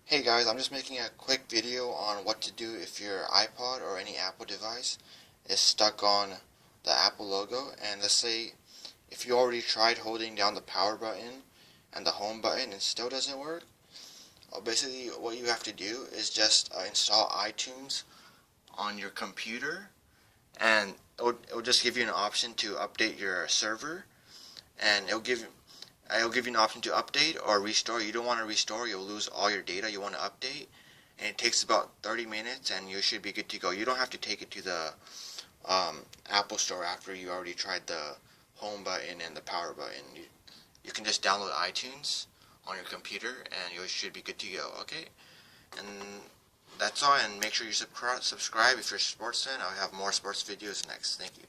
Hey guys, I'm just making a quick video on what to do if your iPod or any Apple device is stuck on the Apple logo. And let's say if you already tried holding down the power button and the home button and still doesn't work, basically what you have to do is just install iTunes on your computer, and it'll just give you an option to update your server, and it'll give you an option to update or restore. You don't want to restore, you'll lose all your data. You want to update, and it takes about 30 minutes and you should be good to go. You don't have to take it to the Apple store after you already tried the home button and the power button. You can just download iTunes on your computer and you should be good to go, okay? And that's all, and make sure you subscribe if you're a sports fan. I'll have more sports videos next. Thank you.